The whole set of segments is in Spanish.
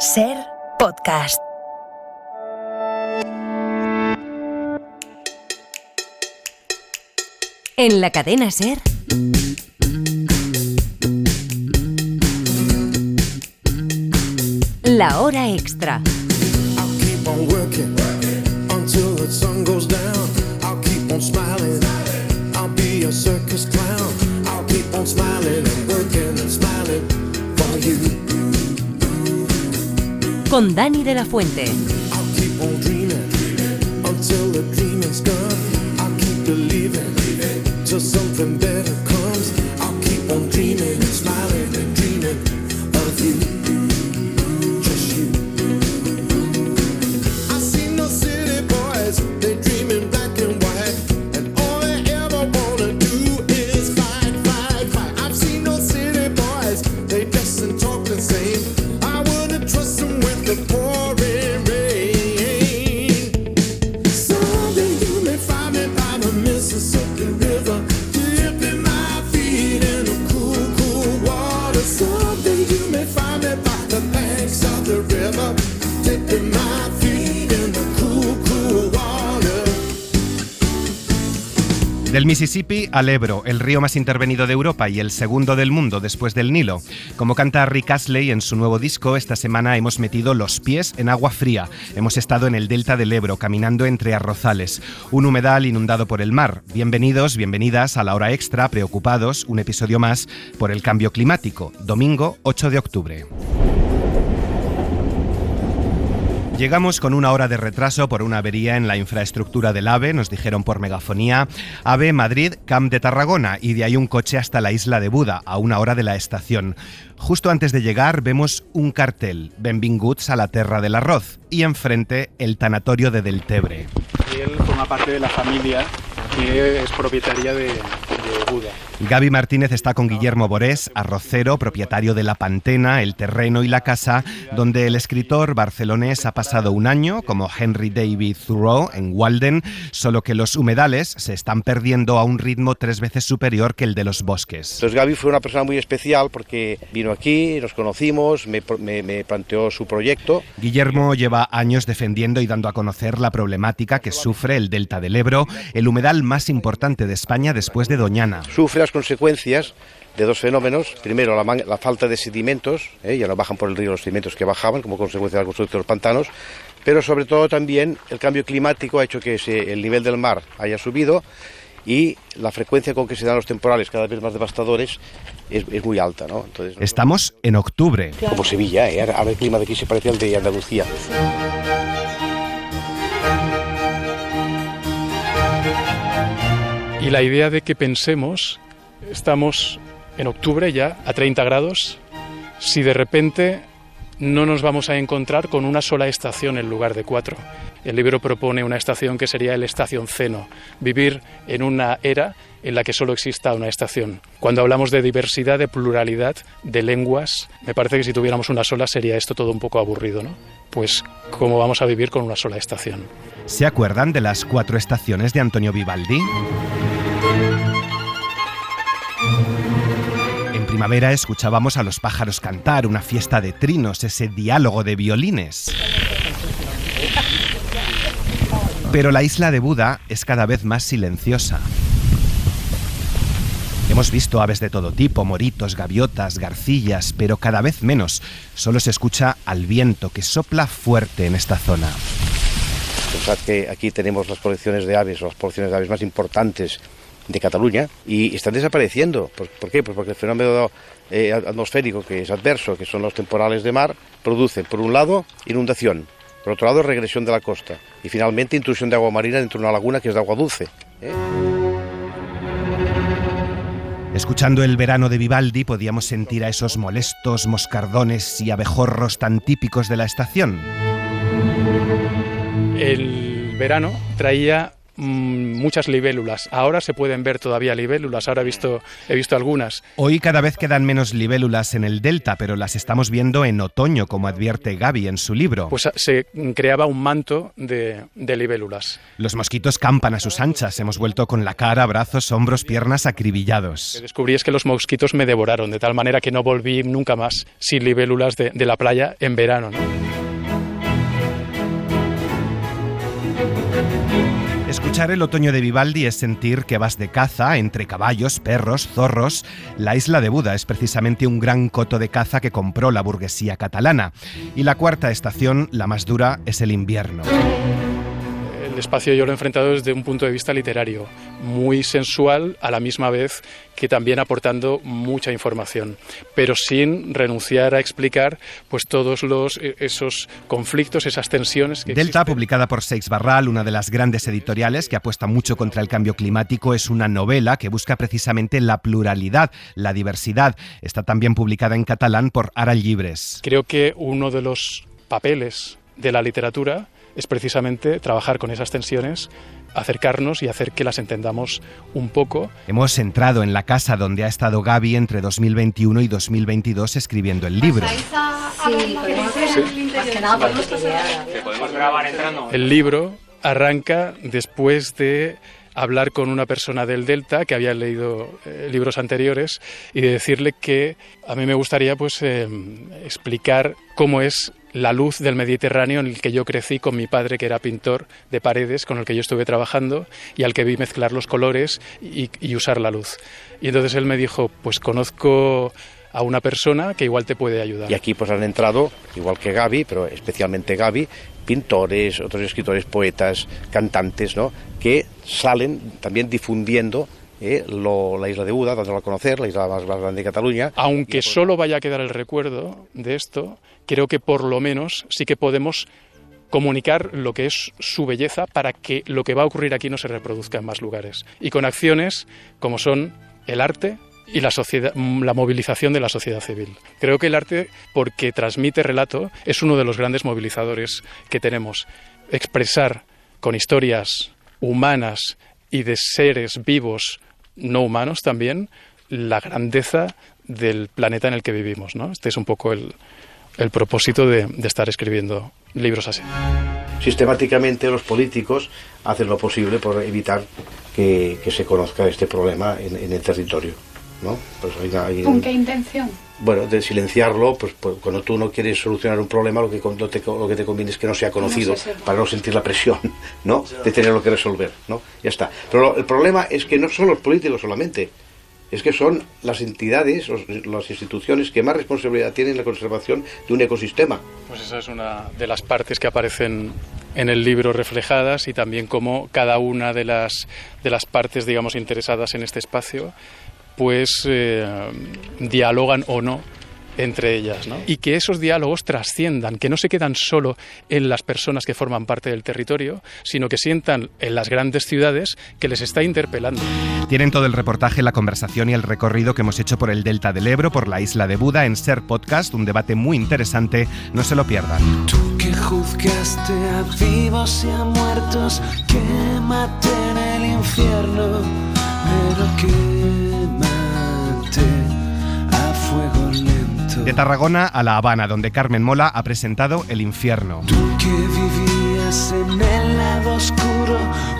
Ser Podcast. En la cadena Ser. La hora extra. I'll keep on working until the sun goes down. I'll keep on smiling. I'll be a circus clown. I'll keep on smiling and working and smiling for you. Con Dani de la Fuente. I'll keep on dreaming until the dreaming's done. I'll keep believing till something better comes. I'll keep on dreaming and smiling and dreaming of you. Just you. I see no city boys, they dream in black and white, and all they ever wanna do is fight, fight, fight. I've seen no city boys, they dress and talk the same. I wouldn't trust them with the pouring rain. Someday you may find me by the Mississippi River, dipping my feet in the cool, cool water. Someday you may find me by the banks of the river, dipping my feet in the cool, cool water. Del Mississippi al Ebro, el río más intervenido de Europa y el segundo del mundo después del Nilo. Como canta Rick Astley en su nuevo disco, esta semana hemos metido los pies en agua fría. Hemos estado en el delta del Ebro, caminando entre arrozales, un humedal inundado por el mar. Bienvenidos, bienvenidas a la hora extra, preocupados, un episodio más por el cambio climático. Domingo 8 de octubre. Llegamos con una hora de retraso por una avería en la infraestructura del AVE, nos dijeron por megafonía. AVE Madrid, Camp de Tarragona, y de ahí un coche hasta la isla de Buda, a una hora de la estación. Justo antes de llegar vemos un cartel, Benvinguts a la terra del arroz, y enfrente el tanatorio de Deltebre. Él forma parte de la familia que es propietaria de Buda. Gaby Martínez está con Guillermo Borés, arrocero, propietario de La Pantena, el terreno y la casa, donde el escritor barcelonés ha pasado un año, como Henry David Thoreau, en Walden, solo que los humedales se están perdiendo a un ritmo 3 veces superior que el de los bosques. Entonces Gaby fue una persona muy especial porque vino aquí, nos conocimos, me planteó su proyecto. Guillermo lleva años defendiendo y dando a conocer la problemática que sufre el delta del Ebro, el humedal más importante de España después de Doñana. Sufre las consecuencias de dos fenómenos. Primero, la falta de sedimentos, ya no bajan por el río los sedimentos que bajaban como consecuencia de la construcción de los pantanos, pero sobre todo también el cambio climático ha hecho que el nivel del mar haya subido y la frecuencia con que se dan los temporales cada vez más devastadores es muy alta, ¿no? Entonces, estamos en octubre. Como Sevilla, ahora el clima de aquí se parece al de Andalucía. Y la idea de que pensemos, estamos en octubre ya a 30 grados, si de repente no nos vamos a encontrar con una sola estación en lugar de 4. El libro propone una estación que sería el estacionceno, vivir en una era en la que solo exista una estación. Cuando hablamos de diversidad, de pluralidad, de lenguas, me parece que si tuviéramos una sola sería esto todo un poco aburrido, ¿no? Pues ¿cómo vamos a vivir con una sola estación? ¿Se acuerdan de las 4 estaciones de Antonio Vivaldi? En primavera escuchábamos a los pájaros cantar, una fiesta de trinos, ese diálogo de violines. Pero la isla de Buda es cada vez más silenciosa. Hemos visto aves de todo tipo, moritos, gaviotas, garcillas, pero cada vez menos. Solo se escucha al viento que sopla fuerte en esta zona. Pensad que aquí tenemos las colecciones de aves, o las poblaciones de aves más importantes de Cataluña, y están desapareciendo. ¿Por qué? Pues porque el fenómeno atmosférico, que es adverso, que son los temporales de mar, producen, por un lado, inundación, por otro lado, regresión de la costa, y finalmente intrusión de agua marina dentro de una laguna que es de agua dulce. Escuchando el verano de Vivaldi podíamos sentir a esos molestos moscardones y abejorros tan típicos de la estación. El verano traía muchas libélulas. Ahora se pueden ver todavía libélulas, ahora he visto algunas. Hoy cada vez quedan menos libélulas en el delta, pero las estamos viendo en otoño, como advierte Gaby en su libro. Pues se creaba un manto de libélulas. Los mosquitos campan a sus anchas. Hemos vuelto con la cara, brazos, hombros, piernas acribillados. Lo que descubrí es que los mosquitos me devoraron, de tal manera que no volví nunca más sin libélulas de la playa en verano, ¿no? Escuchar el otoño de Vivaldi es sentir que vas de caza entre caballos, perros, zorros. La isla de Buda es precisamente un gran coto de caza que compró la burguesía catalana. Y la cuarta estación, la más dura, es el invierno. El espacio yo lo he enfrentado desde un punto de vista literario, muy sensual, a la misma vez que también aportando mucha información, pero sin renunciar a explicar pues todos esos conflictos, esas tensiones que Delta, existen. publicada por Seix Barral, una de las grandes editoriales que apuesta mucho contra el cambio climático, es una novela que busca precisamente la pluralidad, la diversidad. Está también publicada en catalán por Ara Llibres. Creo que uno de los papeles de la literatura es precisamente trabajar con esas tensiones, acercarnos y hacer que las entendamos un poco. Hemos entrado en la casa donde ha estado Gaby entre 2021 y 2022 escribiendo el libro. El libro arranca después de hablar con una persona del Delta que había leído libros anteriores y de decirle que a mí me gustaría pues explicar cómo es la luz del Mediterráneo en el que yo crecí con mi padre, que era pintor de paredes, con el que yo estuve trabajando y al que vi mezclar los colores y usar la luz. Y entonces él me dijo, pues conozco a una persona que igual te puede ayudar. Y aquí pues han entrado, igual que Gaby, pero especialmente Gaby, pintores, otros escritores, poetas, cantantes, ¿no?, que salen también difundiendo la isla de Buda, dándola a conocer, la isla más grande de Cataluña. Aunque solo vaya a quedar el recuerdo de esto, creo que por lo menos sí que podemos comunicar lo que es su belleza para que lo que va a ocurrir aquí no se reproduzca en más lugares. Y con acciones como son el arte y la movilización de la sociedad civil. Creo que el arte, porque transmite relato, es uno de los grandes movilizadores que tenemos. Expresar con historias humanas y de seres vivos no humanos también la grandeza del planeta en el que vivimos, ¿no? Este es un poco el propósito de estar escribiendo libros así. Sistemáticamente los políticos hacen lo posible por evitar que se conozca este problema en el territorio, ¿no? Pues ¿Con qué intención? Bueno, de silenciarlo, pues cuando tú no quieres solucionar un problema, lo que te conviene es que no sea conocido, para no sentir la presión, ¿no?, de tenerlo que resolver, ¿no? Ya está. Pero el problema es que no son los políticos solamente, es que son las entidades, las instituciones que más responsabilidad tienen en la conservación de un ecosistema. Pues esa es una de las partes que aparecen en el libro reflejadas, y también cómo cada una de las partes, digamos, interesadas en este espacio pues dialogan o no entre ellas, ¿no? Y que esos diálogos trasciendan, que no se quedan solo en las personas que forman parte del territorio, sino que sientan en las grandes ciudades que les está interpelando. Tienen todo el reportaje, la conversación y el recorrido que hemos hecho por el Delta del Ebro, por la isla de Buda, en Ser Podcast, un debate muy interesante, no se lo pierdan. Tú que juzgaste a vivos y a muertos, quémate en el infierno, pero quémate a fuego lento. De Tarragona a La Habana, donde Carmen Mola ha presentado El Infierno. Tú que vivías en el lado oscuro,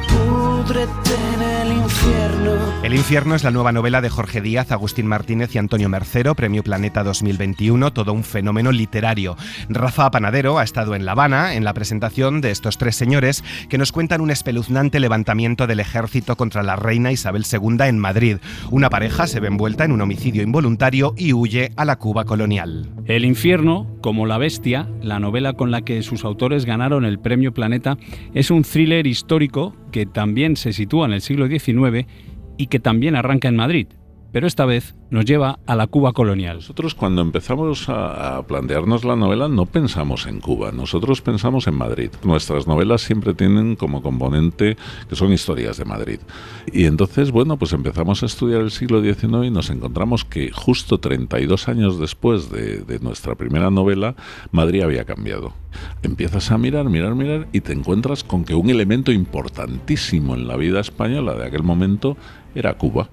púdrete en el infierno. El Infierno es la nueva novela de Jorge Díaz, Agustín Martínez y Antonio Mercero, Premio Planeta 2021, todo un fenómeno literario. Rafa Panadero ha estado en La Habana en la presentación de estos tres señores que nos cuentan un espeluznante levantamiento del ejército contra la reina Isabel II en Madrid. Una pareja se ve envuelta en un homicidio involuntario y huye a la Cuba colonial. El Infierno, como La Bestia, la novela con la que sus autores ganaron el Premio Planeta, es un thriller histórico que también se sitúa en el siglo XIX y que también arranca en Madrid. pero esta vez nos lleva a la Cuba colonial. Nosotros cuando empezamos a plantearnos la novela no pensamos en Cuba, nosotros pensamos en Madrid. Nuestras novelas siempre tienen como componente que son historias de Madrid. Y entonces, bueno, pues empezamos a estudiar el siglo XIX y nos encontramos que justo 32 años después de nuestra primera novela, Madrid había cambiado. Empiezas a mirar y te encuentras con que un elemento importantísimo en la vida española de aquel momento era Cuba.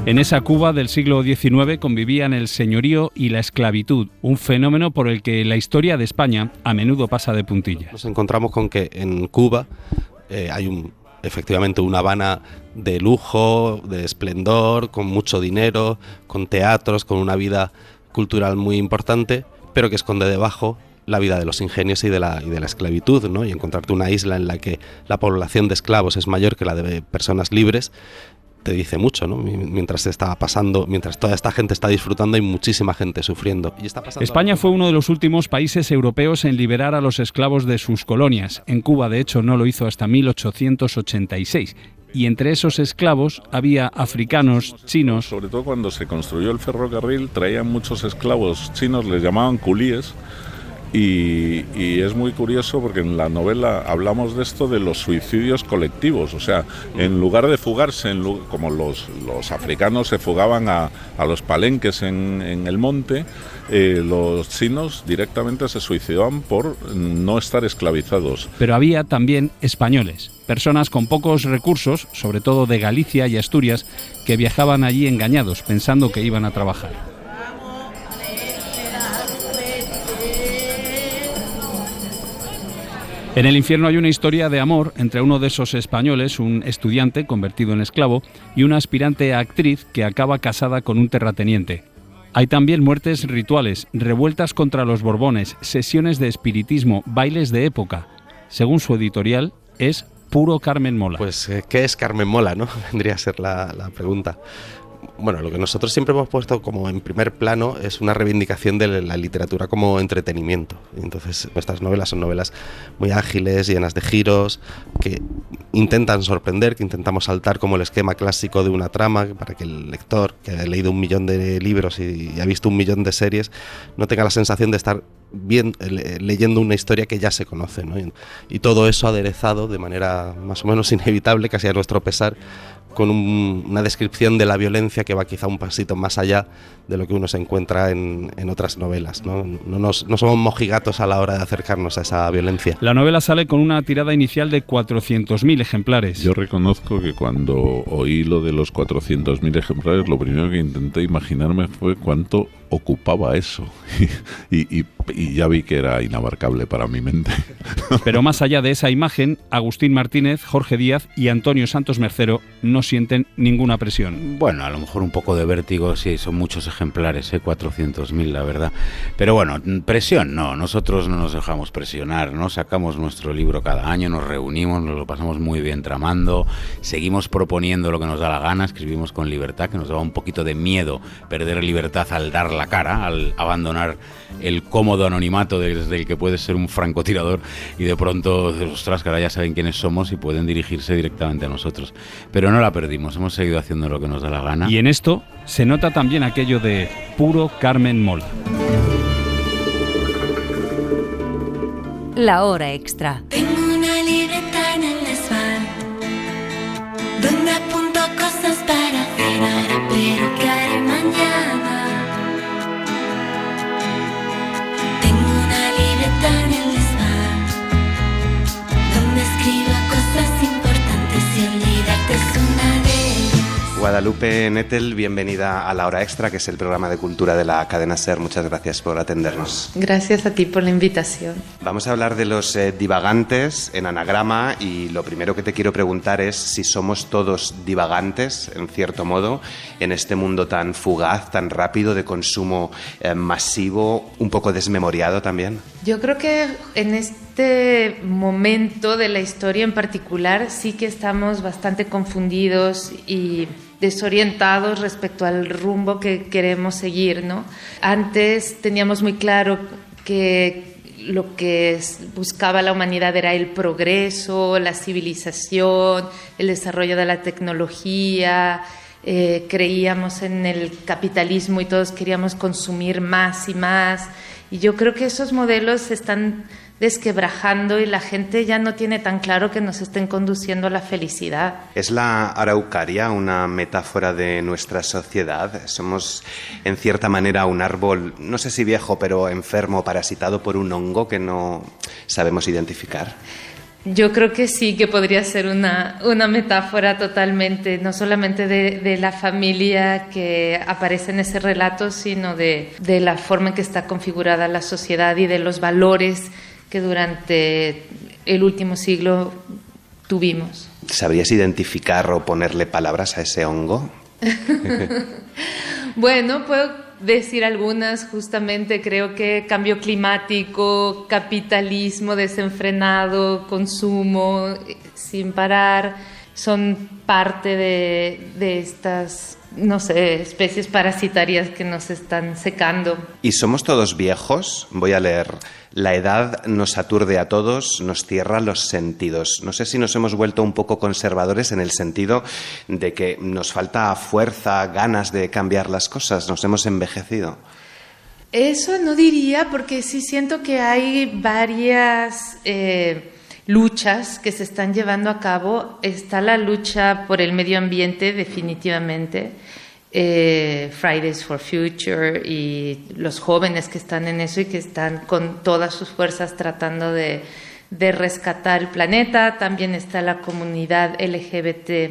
En esa Cuba del siglo XIX convivían el señorío y la esclavitud, un fenómeno por el que la historia de España a menudo pasa de puntillas. Nos encontramos con que en Cuba hay efectivamente una Habana de lujo, de esplendor, con mucho dinero, con teatros, con una vida cultural muy importante, pero que esconde debajo la vida de los ingenios y de la esclavitud, ¿no? Y encontrarte una isla en la que la población de esclavos es mayor que la de personas libres te dice mucho, ¿no? Mientras toda esta gente está disfrutando, hay muchísima gente sufriendo. Y está pasando. España fue uno de los últimos países europeos en liberar a los esclavos de sus colonias. En Cuba, de hecho, no lo hizo hasta 1886. Y entre esos esclavos había africanos, chinos. Sobre todo cuando se construyó el ferrocarril, traían muchos esclavos chinos, les llamaban culíes. Y es muy curioso porque en la novela hablamos de esto de los suicidios colectivos, o sea, en lugar de fugarse, como los africanos se fugaban a los palenques en el monte, los chinos directamente se suicidaban por no estar esclavizados. Pero había también españoles, personas con pocos recursos, sobre todo de Galicia y Asturias, que viajaban allí engañados, pensando que iban a trabajar. En El infierno hay una historia de amor entre uno de esos españoles, un estudiante convertido en esclavo, y una aspirante a actriz que acaba casada con un terrateniente. Hay también muertes rituales, revueltas contra los Borbones, sesiones de espiritismo, bailes de época. Según su editorial, es puro Carmen Mola. Pues, ¿qué es Carmen Mola, no? Vendría a ser la pregunta. Bueno, lo que nosotros siempre hemos puesto como en primer plano es una reivindicación de la literatura como entretenimiento. Entonces, nuestras novelas son novelas muy ágiles, llenas de giros, que intentan sorprender, que intentamos saltar como el esquema clásico de una trama, para que el lector, que ha leído 1 millón de libros y ha visto 1 millón de series, no tenga la sensación de estar leyendo una historia que ya se conoce, ¿no? Y todo eso aderezado de manera más o menos inevitable, casi a nuestro pesar, con una descripción de la violencia que va quizá un pasito más allá de lo que uno se encuentra en otras novelas, ¿no? No somos mojigatos a la hora de acercarnos a esa violencia. La novela sale con una tirada inicial de 400.000 ejemplares. Yo reconozco que cuando oí lo de los 400.000 ejemplares, lo primero que intenté imaginarme fue cuánto ocupaba eso y ya vi que era inabarcable para mi mente. Pero más allá de esa imagen, Agustín Martínez, Jorge Díaz y Antonio Santos Mercero no sienten ninguna presión. Bueno, a lo mejor un poco de vértigo, sí, son muchos ejemplares, 400.000 la verdad, pero bueno, presión no, nosotros no nos dejamos presionar, ¿no? Sacamos nuestro libro cada año, nos reunimos, nos lo pasamos muy bien tramando, seguimos proponiendo lo que nos da la gana, escribimos con libertad, que nos daba un poquito de miedo perder libertad al dar la cara, al abandonar el cómodo anonimato desde el que puedes ser un francotirador y de pronto, ostras, que ahora ya saben quiénes somos y pueden dirigirse directamente a nosotros. Pero no la perdimos, hemos seguido haciendo lo que nos da la gana. Y en esto se nota también aquello de puro Carmen Mola. La hora extra. Tengo una libreta en el desván donde apunto cosas para hacer ahora, pero que haré mañana. Tengo una libreta en el desván donde escribo cosas importantes y olvidarte es una de ellas. Guadalupe Nettel, bienvenida a La Hora Extra, que es el programa de cultura de la cadena SER. Muchas gracias por atendernos. Gracias a ti por la invitación. Vamos a hablar de los divagantes en anagrama y lo primero que te quiero preguntar es si somos todos divagantes, en cierto modo, en este mundo tan fugaz, tan rápido, de consumo masivo, un poco desmemoriado también. Yo creo que en este momento de la historia en particular sí que estamos bastante confundidos y desorientados respecto al rumbo que queremos seguir, ¿no? Antes teníamos muy claro que lo que buscaba la humanidad era el progreso, la civilización, el desarrollo de la tecnología. Creíamos en el capitalismo y todos queríamos consumir más y más. Y yo creo que esos modelos se están desquebrajando y la gente ya no tiene tan claro que nos estén conduciendo a la felicidad. ¿Es la araucaria una metáfora de nuestra sociedad? Somos, en cierta manera, un árbol, no sé si viejo, pero enfermo, parasitado por un hongo que no sabemos identificar. Yo creo que sí, que podría ser una metáfora totalmente, no solamente de la familia que aparece en ese relato, sino de la forma en que está configurada la sociedad y de los valores que durante el último siglo tuvimos. ¿Sabrías identificar o ponerle palabras a ese hongo? Bueno, puedo decir algunas, justamente creo que cambio climático, capitalismo desenfrenado, consumo sin parar, son parte de estas, no sé, especies parasitarias que nos están secando. ¿Y somos todos viejos? Voy a leer. La edad nos aturde a todos, nos cierra los sentidos. No sé si nos hemos vuelto un poco conservadores en el sentido de que nos falta fuerza, ganas de cambiar las cosas, nos hemos envejecido. Eso no diría, porque sí siento que hay varias luchas que se están llevando a cabo. Está la lucha por el medio ambiente, definitivamente. Fridays for Future y los jóvenes que están en eso y que están con todas sus fuerzas tratando de rescatar el planeta. También está la comunidad LGBT+,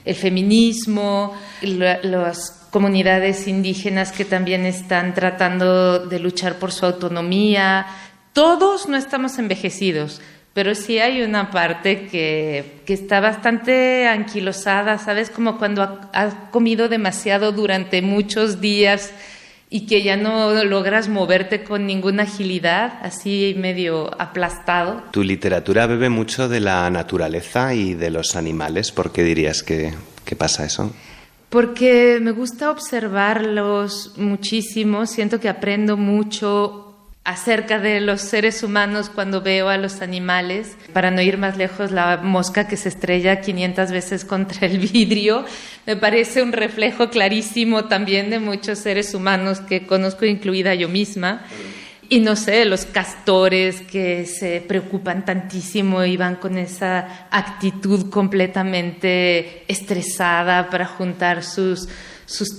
el feminismo, las comunidades indígenas que también están tratando de luchar por su autonomía. Todos no estamos envejecidos, pero sí hay una parte que está bastante anquilosada, ¿sabes? Como cuando has comido demasiado durante muchos días y que ya no logras moverte con ninguna agilidad, así medio aplastado. Tu literatura bebe mucho de la naturaleza y de los animales. ¿Por qué dirías que pasa eso? Porque me gusta observarlos muchísimo, siento que aprendo mucho acerca de los seres humanos cuando veo a los animales. Para no ir más lejos, la mosca que se estrella 500 veces contra el vidrio me parece un reflejo clarísimo también de muchos seres humanos que conozco, incluida yo misma. Y no sé, los castores que se preocupan tantísimo y van con esa actitud completamente estresada para juntar sus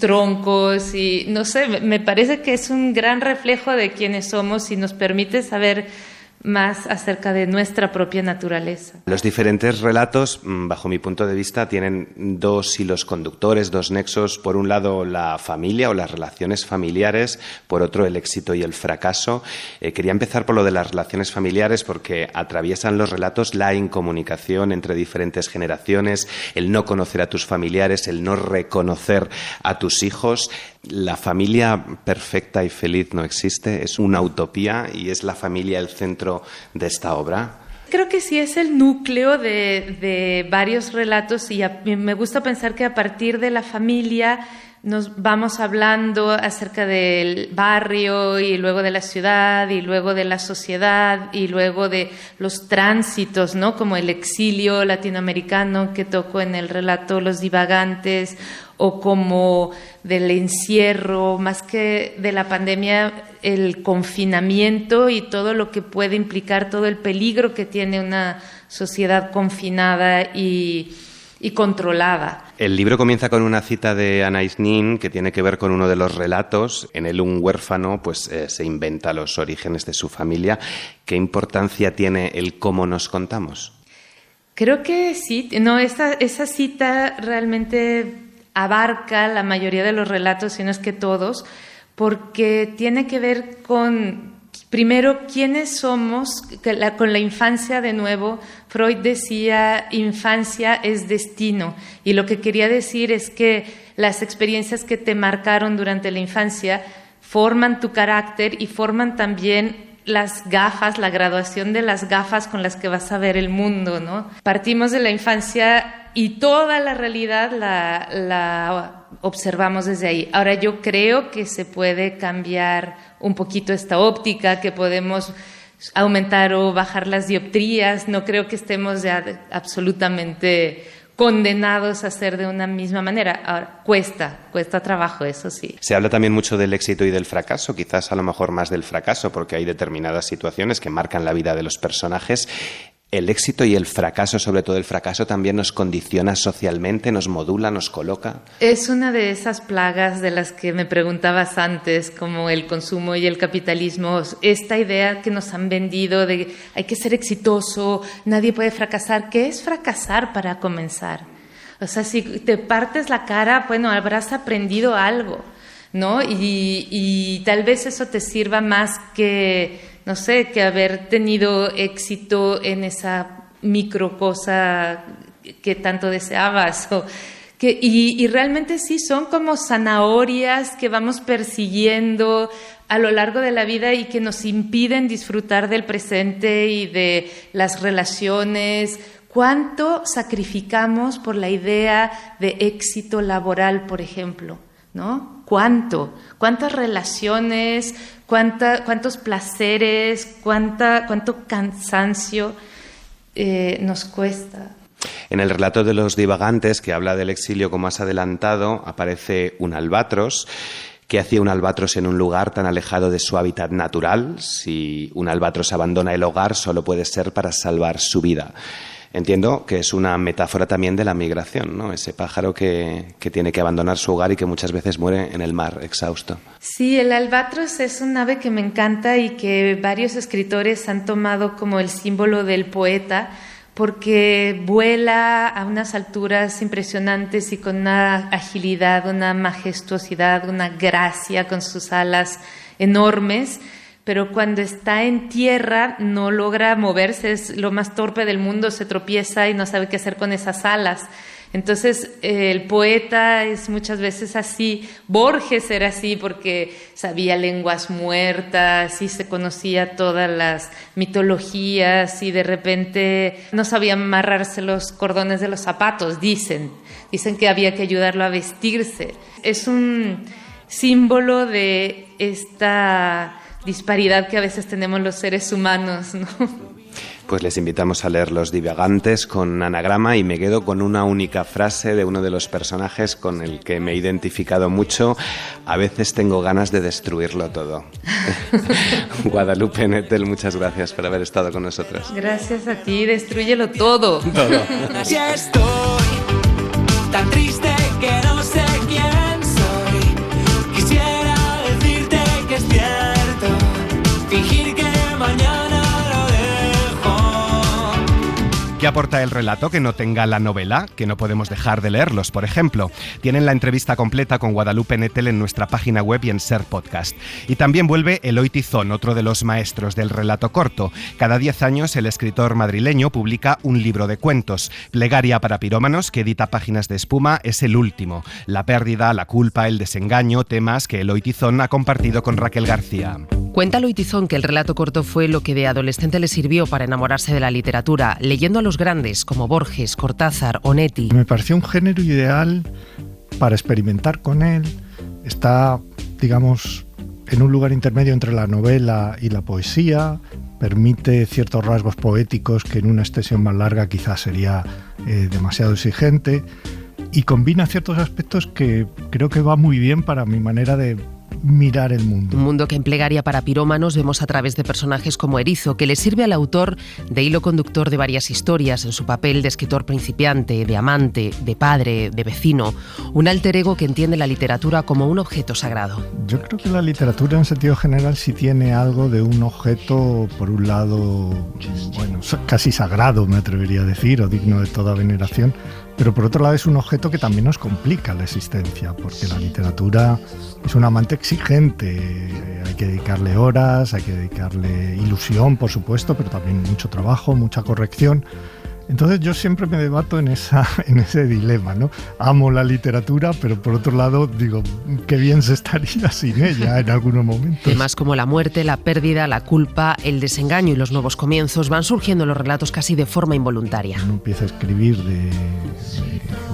troncos, y no sé, me parece que es un gran reflejo de quiénes somos y nos permite saber más acerca de nuestra propia naturaleza. Los diferentes relatos, bajo mi punto de vista, tienen dos hilos conductores, dos nexos. Por un lado, la familia o las relaciones familiares, por otro, el éxito y el fracaso. Quería empezar por lo de las relaciones familiares porque atraviesan los relatos la incomunicación entre diferentes generaciones, el no conocer a tus familiares, el no reconocer a tus hijos. La familia perfecta y feliz no existe, es una utopía, y es la familia el centro de esta obra. Creo que sí es el núcleo de varios relatos, y me gusta pensar que a partir de la familia nos vamos hablando acerca del barrio y luego de la ciudad y luego de la sociedad y luego de los tránsitos, ¿no? Como el exilio latinoamericano que toco en el relato Los Divagantes, o como del encierro, más que de la pandemia, el confinamiento y todo lo que puede implicar, todo el peligro que tiene una sociedad confinada y controlada. El libro comienza con una cita de Anais Nin que tiene que ver con uno de los relatos. En él un huérfano se inventa los orígenes de su familia. ¿Qué importancia tiene el cómo nos contamos? Creo que sí. No, esa cita realmente abarca la mayoría de los relatos, si no es que todos, porque tiene que ver con, primero, quiénes somos, con la infancia. De nuevo, Freud decía, infancia es destino, y lo que quería decir es que las experiencias que te marcaron durante la infancia forman tu carácter y forman también las gafas, la graduación de las gafas con las que vas a ver el mundo, ¿no? Partimos de la infancia y toda la realidad la observamos desde ahí. Ahora, yo creo que se puede cambiar un poquito esta óptica, que podemos aumentar o bajar las dioptrías. No creo que estemos ya absolutamente condenados a ser de una misma manera. Ahora, cuesta trabajo, eso sí. Se habla también mucho del éxito y del fracaso, quizás a lo mejor más del fracaso, porque hay determinadas situaciones que marcan la vida de los personajes. El éxito y el fracaso, sobre todo el fracaso, también nos condiciona socialmente, nos modula, nos coloca. Es una de esas plagas de las que me preguntabas antes, como el consumo y el capitalismo. Esta idea que nos han vendido de hay que ser exitoso, nadie puede fracasar. ¿Qué es fracasar para comenzar? O sea, si te partes la cara, bueno, habrás aprendido algo, ¿no? Y tal vez eso te sirva más que, no sé, que haber tenido éxito en esa micro cosa que tanto deseabas. Y realmente sí, son como zanahorias que vamos persiguiendo a lo largo de la vida y que nos impiden disfrutar del presente y de las relaciones. ¿Cuánto sacrificamos por la idea de éxito laboral, por ejemplo? ¿No? ¿Cuántas relaciones, cuántos placeres, cuánto cansancio nos cuesta? En el relato de los divagantes, que habla del exilio como has adelantado, aparece un albatros. ¿Qué hacía un albatros en un lugar tan alejado de su hábitat natural? Si un albatros abandona el hogar, solo puede ser para salvar su vida. Entiendo que es una metáfora también de la migración, ¿no? Ese pájaro que tiene que abandonar su hogar y que muchas veces muere en el mar exhausto. Sí, el albatros es un ave que me encanta y que varios escritores han tomado como el símbolo del poeta, porque vuela a unas alturas impresionantes y con una agilidad, una majestuosidad, una gracia con sus alas enormes. Pero cuando está en tierra no logra moverse, es lo más torpe del mundo, se tropieza y no sabe qué hacer con esas alas. Entonces el poeta es muchas veces así. Borges era así porque sabía lenguas muertas y se conocía todas las mitologías y de repente no sabía amarrarse los cordones de los zapatos, dicen que había que ayudarlo a vestirse. Es un símbolo de esta disparidad que a veces tenemos los seres humanos, ¿no? Pues les invitamos a leer Los divagantes con anagrama y me quedo con una única frase de uno de los personajes con el que me he identificado mucho. A veces tengo ganas de destruirlo todo. Guadalupe Nettel, muchas gracias por haber estado con nosotros. Gracias a ti, destrúyelo todo. Si estoy tan triste que no sé quién soy, quisiera decirte que es cierto, fingir que mañana lo dejo. ¿Qué aporta el relato que no tenga la novela? Que no podemos dejar de leerlos, por ejemplo. Tienen la entrevista completa con Guadalupe Nettel en nuestra página web y en Ser Podcast. Y también vuelve Eloy Tizón, otro de los maestros del relato corto. Cada 10 años el escritor madrileño publica un libro de cuentos. Plegaria para pirómanos, que edita Páginas de espuma, es el último. La pérdida, la culpa, el desengaño, temas que Eloy Tizón ha compartido con Raquel García. Cuenta Eloy Tizón que el relato corto fue lo que de adolescente le sirvió para enamorarse de la literatura, leyendo a los grandes como Borges, Cortázar, Onetti. Me pareció un género ideal para experimentar con él. Está, digamos, en un lugar intermedio entre la novela y la poesía, permite ciertos rasgos poéticos que en una extensión más larga quizás sería demasiado exigente, y combina ciertos aspectos que creo que va muy bien para mi manera de mirar el mundo. Un mundo que en Plegaria para pirómanos vemos a través de personajes como Erizo, que le sirve al autor de hilo conductor de varias historias en su papel de escritor principiante, de amante, de padre, de vecino, un alter ego que entiende la literatura como un objeto sagrado. Yo creo que la literatura en sentido general sí tiene algo de un objeto, por un lado, bueno, casi sagrado, me atrevería a decir, o digno de toda veneración, pero por otro lado es un objeto que también nos complica la existencia, porque la literatura es un amante exigente, hay que dedicarle horas, hay que dedicarle ilusión, por supuesto, pero también mucho trabajo, mucha corrección. Entonces yo siempre me debato en ese dilema, ¿no? Amo la literatura, pero por otro lado digo, qué bien se estaría sin ella en algunos momentos. Temas como la muerte, la pérdida, la culpa, el desengaño y los nuevos comienzos van surgiendo en los relatos casi de forma involuntaria. Uno empieza a escribir de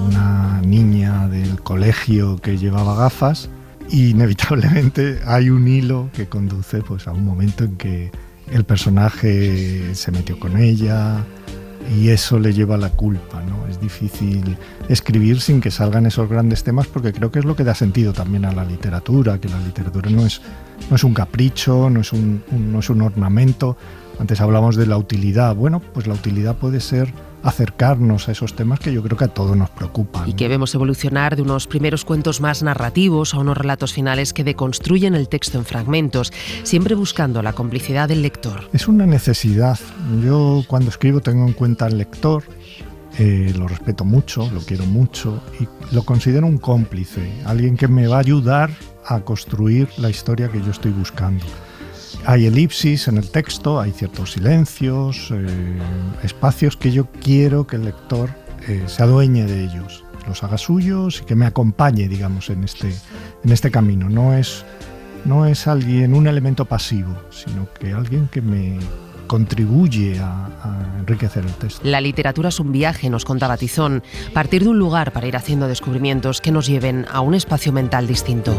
una niña del colegio que llevaba gafas y inevitablemente hay un hilo que conduce pues, a un momento en que el personaje se metió con ella y eso le lleva a la culpa, ¿no? Es difícil escribir sin que salgan esos grandes temas porque creo que es lo que da sentido también a la literatura, que la literatura no es un capricho, no es un ornamento. Antes hablamos de la utilidad. Bueno, pues la utilidad puede ser acercarnos a esos temas que yo creo que a todos nos preocupan. Y que vemos evolucionar de unos primeros cuentos más narrativos a unos relatos finales que deconstruyen el texto en fragmentos, siempre buscando la complicidad del lector. Es una necesidad. Yo cuando escribo tengo en cuenta al lector, lo respeto mucho, lo quiero mucho y lo considero un cómplice, alguien que me va a ayudar a construir la historia que yo estoy buscando. Hay elipsis en el texto, hay ciertos silencios, espacios que yo quiero que el lector se adueñe de ellos, los haga suyos y que me acompañe, digamos, en este camino. No es alguien, un elemento pasivo, sino que alguien que me contribuye a enriquecer el texto. La literatura es un viaje, nos contaba Tizón, partir de un lugar para ir haciendo descubrimientos que nos lleven a un espacio mental distinto.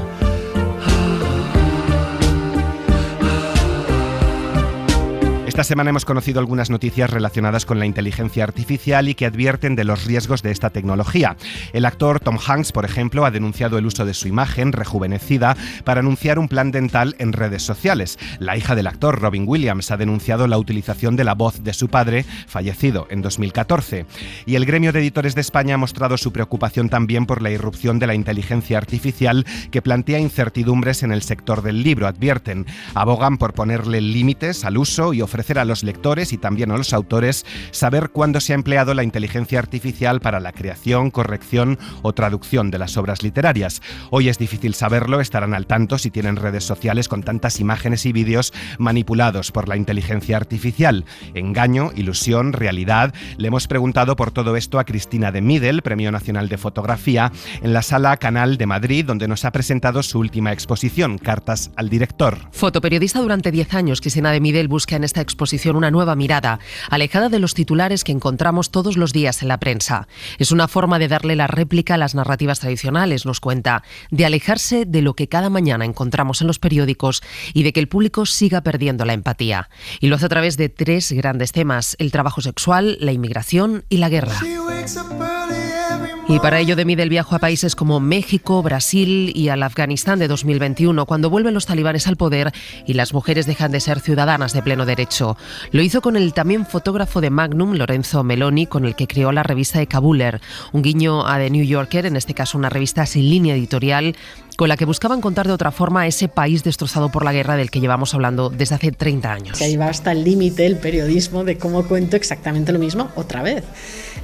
Esta semana hemos conocido algunas noticias relacionadas con la inteligencia artificial y que advierten de los riesgos de esta tecnología. El actor Tom Hanks, por ejemplo, ha denunciado el uso de su imagen rejuvenecida para anunciar un plan dental en redes sociales. La hija del actor, Robin Williams, ha denunciado la utilización de la voz de su padre, fallecido en 2014. Y el Gremio de Editores de España ha mostrado su preocupación también por la irrupción de la inteligencia artificial que plantea incertidumbres en el sector del libro, advierten. Abogan por ponerle límites al uso y ofrecer a los lectores y también a los autores saber cuándo se ha empleado la inteligencia artificial para la creación, corrección o traducción de las obras literarias. Hoy es difícil saberlo, estarán al tanto si tienen redes sociales con tantas imágenes y vídeos manipulados por la inteligencia artificial. Engaño, ilusión, realidad. Le hemos preguntado por todo esto a Cristina de Midel, Premio Nacional de Fotografía, en la Sala Canal de Madrid, donde nos ha presentado su última exposición, Cartas al Director. Fotoperiodista durante 10 años, Cristina de Midel busca en esta exposición una nueva mirada, alejada de los titulares que encontramos todos los días en la prensa. Es una forma de darle la réplica a las narrativas tradicionales, nos cuenta, de alejarse de lo que cada mañana encontramos en los periódicos y de que el público siga perdiendo la empatía. Y lo hace a través de 3 grandes temas: el trabajo sexual, la inmigración y la guerra. Y para ello de Midel viajó a países como México, Brasil y al Afganistán de 2021, cuando vuelven los talibanes al poder y las mujeres dejan de ser ciudadanas de pleno derecho. Lo hizo con el también fotógrafo de Magnum, Lorenzo Meloni, con el que creó la revista de Kabuler, un guiño a The New Yorker, en este caso una revista sin línea editorial, con la que buscaban contar de otra forma a ese país destrozado por la guerra del que llevamos hablando desde hace 30 años. Que ahí va hasta el límite el periodismo de cómo cuento exactamente lo mismo otra vez.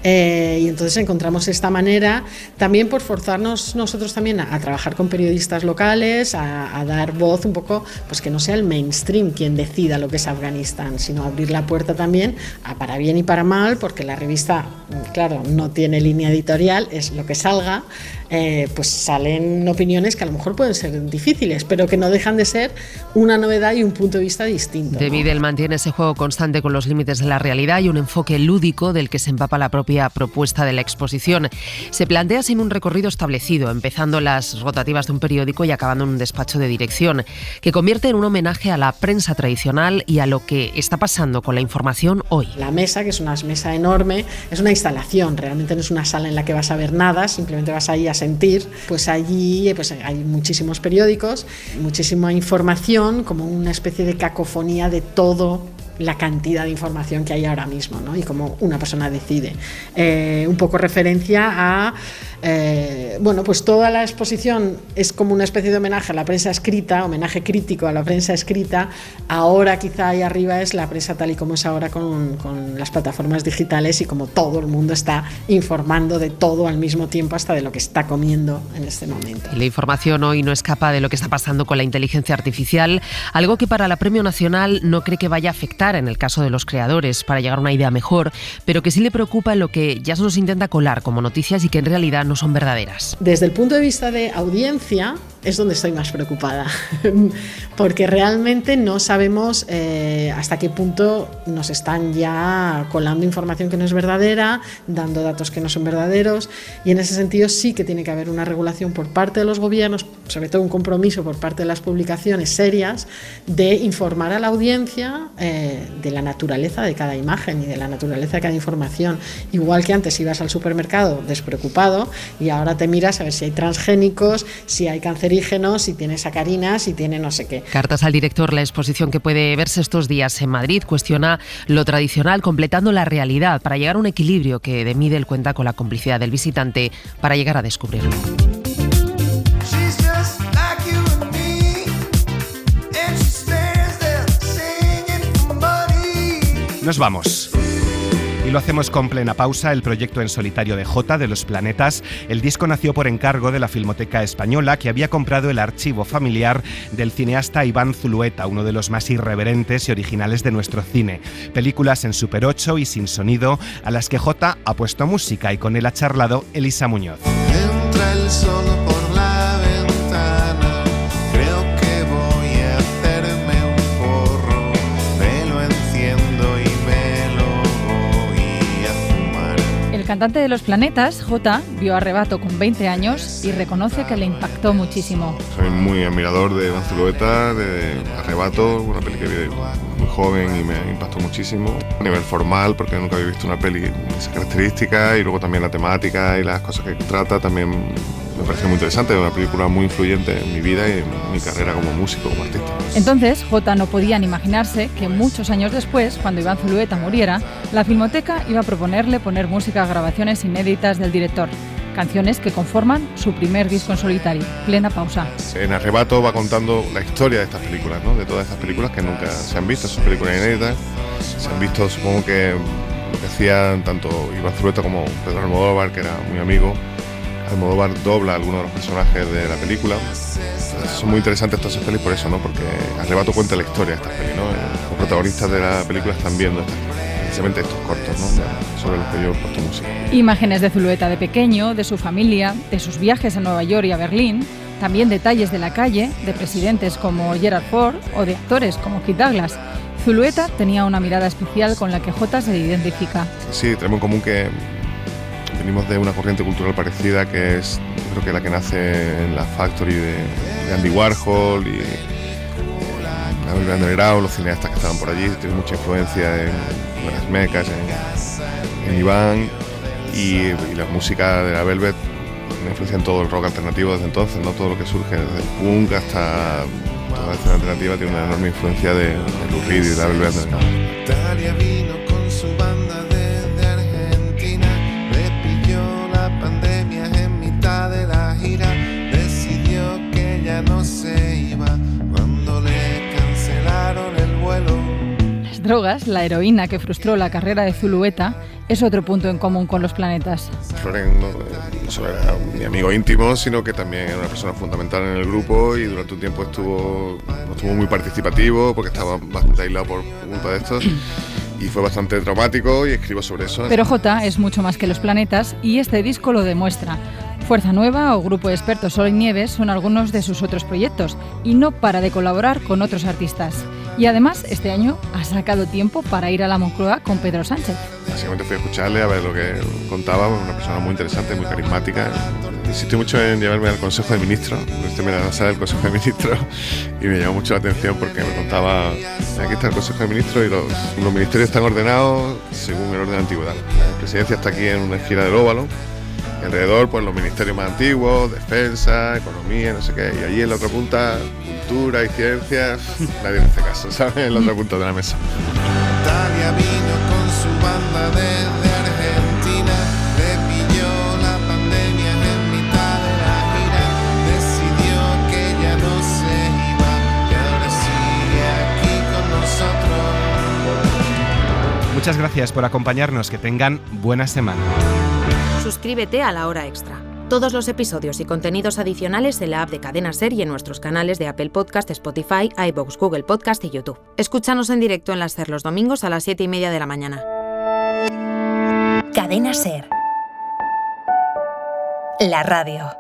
Y entonces encontramos esta manera también por forzarnos nosotros también a trabajar con periodistas locales, a dar voz un poco, pues que no sea el mainstream quien decida lo que es Afganistán, sino abrir la puerta también a para bien y para mal, porque la revista, claro, no tiene línea editorial, es lo que salga. Pues salen opiniones que a lo mejor pueden ser difíciles, pero que no dejan de ser una novedad y un punto de vista distinto, ¿no? De Midel mantiene ese juego constante con los límites de la realidad y un enfoque lúdico del que se empapa la propia propuesta de la exposición. Se plantea sin un recorrido establecido, empezando las rotativas de un periódico y acabando en un despacho de dirección, que convierte en un homenaje a la prensa tradicional y a lo que está pasando con la información hoy. La mesa, que es una mesa enorme, es una instalación, realmente no es una sala en la que vas a ver nada, simplemente vas ahí a sentir. Pues allí pues hay muchísimos periódicos, muchísima información, como una especie de cacofonía de todo la cantidad de información que hay ahora mismo, ¿no? Y cómo una persona decide. Un poco referencia a bueno, pues toda la exposición es como una especie de homenaje a la prensa escrita, homenaje crítico a la prensa escrita. Ahora quizá ahí arriba es la prensa tal y como es ahora con las plataformas digitales y como todo el mundo está informando de todo al mismo tiempo, hasta de lo que está comiendo en este momento. La información hoy no escapa de lo que está pasando con la inteligencia artificial, algo que para la Premio Nacional no cree que vaya a afectar investigar, en el caso de los creadores, para llegar a una idea mejor, pero que sí le preocupa lo que ya se nos intenta colar como noticias y que en realidad no son verdaderas. Desde el punto de vista de audiencia es donde estoy más preocupada, porque realmente no sabemos hasta qué punto nos están ya colando información que no es verdadera, dando datos que no son verdaderos, y en ese sentido sí que tiene que haber una regulación por parte de los gobiernos, sobre todo un compromiso por parte de las publicaciones serias de informar a la audiencia de la naturaleza de cada imagen y de la naturaleza de cada información. Igual que antes ibas al supermercado despreocupado y ahora te miras a ver si hay transgénicos, si hay cancerígenos, si tiene sacarinas, si tiene no sé qué. Cartas al director, la exposición que puede verse estos días en Madrid, cuestiona lo tradicional completando la realidad para llegar a un equilibrio que de Midel cuenta con la complicidad del visitante para llegar a descubrirlo. Nos vamos. Y lo hacemos con Plena Pausa, el proyecto en solitario de Jota, de Los Planetas. El disco nació por encargo de la Filmoteca Española, que había comprado el archivo familiar del cineasta Iván Zulueta, uno de los más irreverentes y originales de nuestro cine. Películas en Super 8 y sin sonido, a las que Jota ha puesto música, y con él ha charlado Elisa Muñoz. Entra el sol por la ventana, creo que voy a hacerme un porro, me lo enciendo y me lo voy a fumar. El cantante de Los Planetas, Jota, vio Arrebato con 20 años y reconoce que le impactó muchísimo. Soy muy admirador de Iván Zulueta, de Arrebato, una peli que vi muy joven y me impactó muchísimo. A nivel formal, porque nunca había visto una peli de esas características, y luego también la temática y las cosas que trata también me parece muy interesante. Es una película muy influyente en mi vida y en mi carrera como músico, como artista. Entonces, Jota no podía ni imaginarse que muchos años después, cuando Iván Zulueta muriera, la Filmoteca iba a proponerle poner música a grabaciones inéditas del director. Canciones que conforman su primer disco en solitario, Plena Pausa. En Arrebato va contando la historia de estas películas, ¿no? De todas estas películas que nunca se han visto, son películas inéditas. Se han visto, supongo que lo que hacían tanto Iván Zulueta como Pedro Almodóvar, que era muy amigo. Almodóvar dobla a algunos de los personajes de la película. Entonces, son muy interesantes todas esas pelis por eso, ¿no? Porque Arrebato cuenta la historia de estas pelis, ¿no? Los protagonistas de la película están viendo precisamente estos cortos, ¿no? Sobre los que yo he puesto música. Imágenes de Zulueta de pequeño, de su familia, de sus viajes a Nueva York y a Berlín, también detalles de la calle, de presidentes como Gerald Ford o de actores como Kirk Douglas. Zulueta tenía una mirada especial con la que Jota se identifica. Sí, tenemos en común que venimos de una corriente cultural parecida, que es, creo que la que nace en la Factory de Andy Warhol y la Velvet Underground, los cineastas que estaban por allí. Tiene mucha influencia en las mecas, en Iván, y la música de la Velvet influencia en todo el rock alternativo desde entonces, ¿no? Todo lo que surge desde el punk hasta toda la escena alternativa tiene una enorme influencia de Lou Reed y de la Velvet Underground. Italia vino con su banda desde Argentina, le pilló la pandemia en mitad de la gira, decidió que ya no se iba cuando le cancelaron el vuelo. Las drogas, la heroína que frustró la carrera de Zulueta, es otro punto en común con Los Planetas. Floren no solo era mi amigo íntimo, sino que también era una persona fundamental en el grupo, y durante un tiempo estuvo muy participativo porque estaba bastante aislado por culpa de estos, y fue bastante traumático, y escribo sobre eso. Pero Jota es mucho más que Los Planetas, y este disco lo demuestra. Fuerza Nueva o Grupo de Expertos Sol y Nieves son algunos de sus otros proyectos, y no para de colaborar con otros artistas. Y además, este año ha sacado tiempo para ir a la Moncloa con Pedro Sánchez. Básicamente fui a escucharle, a ver lo que contaba, una persona muy interesante, muy carismática. Insistí mucho en llevarme al Consejo de Ministros, estoy en la sala del Consejo de Ministros, y me llamó mucho la atención porque me contaba, aquí está el Consejo de Ministros y los ministerios están ordenados según el orden de antigüedad. La presidencia está aquí en una esquina del óvalo, y alrededor pues los ministerios más antiguos, defensa, economía, no sé qué, y allí en la otra punta, cultura y ciencias, nadie me hace caso, ¿sabes? En la otra punta de la mesa. Italia vino con su banda desde Argentina, le pilló la pandemia en mitad de la gira, decidió que ya no se iba y ahora sigue aquí con nosotros. Muchas gracias por acompañarnos, que tengan buena semana. Suscríbete a La Hora Extra. todos los episodios y contenidos adicionales en la app de Cadena SER y en nuestros canales de Apple Podcast, Spotify, iVoox, Google Podcast y YouTube. Escúchanos en directo en la SER los domingos a las 7:30 de la mañana. Cadena SER. La radio.